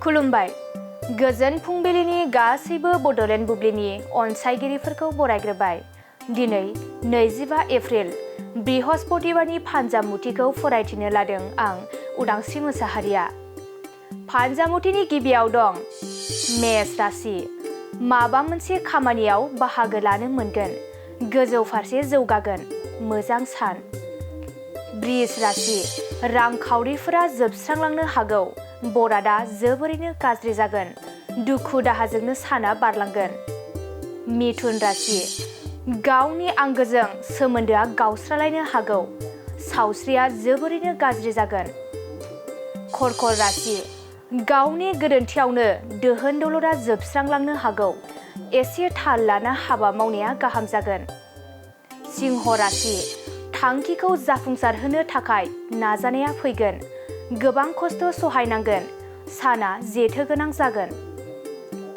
खुलुमबाय। गोजोन फुंबिलिनि गासैबो बड'लेण्ड बुब्लिनि अनसायगिरिफोरखौ बरायग्रोबाय। दिनै 25 एप्रिल बृहस्पतिबारनि फानजामुथिखौ फरायथिनो लादों आं उदांस्रि मोसाहारिया। फानजामुथिनि गिबियाव दं मेष राशि। माबा मोनसे खामानियाव बाहागो लानो मोनगोन। गोजौ फारसे जौगागोन। मोजां सान। बृष राशि। रांखावरिफोरा जोबस्रांलांनो हागौ। बरादा जोबोरैनो गाज्रि जागोन। दुखु दाहाजोंनो साना बारलांगोन। मिथुन राशि। गावनि आंगोजों सोमोन्दोआ गावस्रालायनो हागौ। सावस्रिया जोबोरैनो गाज्रि जागोन। कर्कट राशि। गावनि गोरोन्थियावनो दोहोन दौलतआ जोबस्रांलांनो हागौ। एसे थाल लाना हाबा मावनाया गाहाम जागोन। सिंह राशि। थांखिखौ जाफुंसारहोनो थाखाय नाजानाया फैगोन। गोबां खस्थ' सहायनांगोन। साना जेथो गोनां जागोन।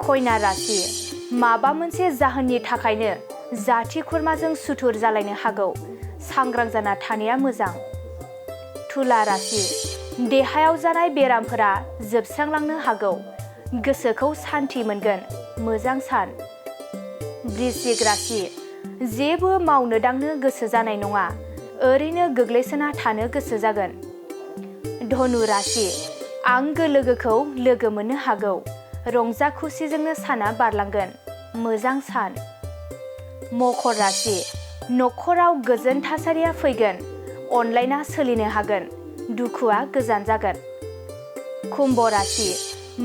कन्या राशि। माबा मोनसे जाहोननि थाखायनो जाथि खुरमाजों सुथुर जालायनो हागौ। सांग्रां जाना थानाया मोजां। तुला राशि। देहायाव जानाय बेरामफोरा जोबस्रांलांनो हागौ। गोसोखौ सान्थि मोनगोन। मोजां सान। वृश्चिक राशि। जेबो मावनो दांनो गोसो जानाय नङा। ओरैनो गोग्लैसोना थानो गोसो जागोन। धनु राशि। आंगो लोगोखौ लोगो मोननो हागौ। रंजा खुसिजोंनो साना बारलांगोन। मोजां सान। मकर राशि। नखराव गोजोन थासारिया फैगोन। अनलायना सोलिनो हागोन। दुखुआ गोजान जागोन। कुम्भ राशि।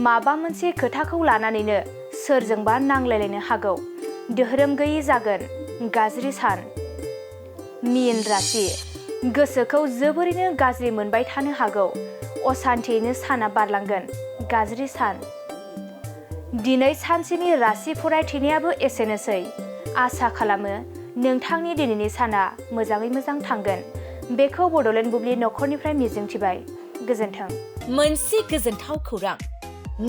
माबा मोनसे खोथाखौ लानानैनो सोरजोंबा नांलायलायनो हागौ। धोरोम गैयि जागोन। गाज्रि सान। मीन राशि। गोसोखौ जोबोरैनो गाज्रि मोनबाय थानो हागौ। असान्थियैनो साना बारलांगोन। गाज्रि सान। दिनै सानसेनि राशि फरायथिनायाबो एसेनोसै। आसा खालामो नोंथांनि दिनैनि साना मोजाङै मोजां थांगोन। बेखौ बड'लेण्ड बुब्लि नखरनिफ्राय मिजिंथिबाय। गोजोन्थों। मोनसे गोजोनथाव खौरां।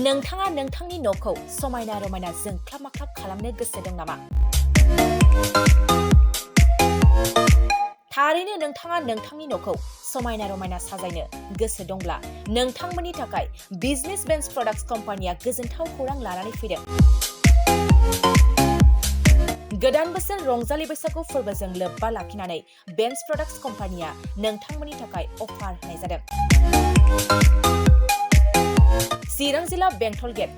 नोंथाङा नोंथांनि न'खौ समायना रमायना जोंख्लाब माख्लाब खालामनो गोसो दं नामा? थारैनो नोंथाङा नोंथांनि न'खौ समायना रमायना साजायनो गोसो दंब्ला नोंथांमोननि थाखाय बिजनेस बेन्स प्रडाक्ट्स कम्पानिया गोजोनथाव खौरां लानानै फैदों। गोदान बोसोर रंजालि बैसागु फोरबोजों लोब्बा लाखिनानै बेन्स प्रडाक्ट्स कम्पानिया नोंथांमोननि थाखाय अफार होनाय जादों। चिरां जिल्ला बेंटल गेट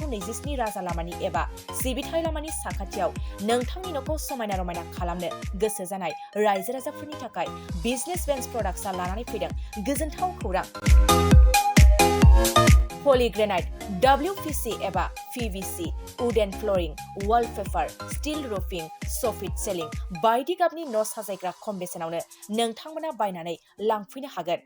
27 राजा लामानि एबा सिबिथाय लामानि साखाथियाव नोंथांनि न'खौ समायना रमायना खालामनो गोसो जानाय रायजो राजाफोरनि थाखाय बिजनेस बेन्स प्रडाक्ट्सआ लानानै फैदों गोजोनथाव खौरां। पलिग्रेनाइट, WPC एबा PVC, wooden flooring, wallpaper, steel roofing, soffit ceiling बायदि गाबनि न' साजायग्रा खम बेसेनावनो नोंथांमोना बायनानै लांफैनो हागोन।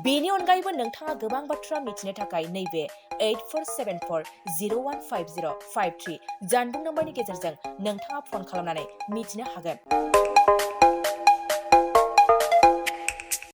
बेनि अनगायैबो नोंथाङा गोबां बाथ्रा मिथिनो थाखाय नैबे 8474015053 जानबुं नम्बरनि गेजेरजों नोंथाङा फन खालामनानै मिथिनो हागोन।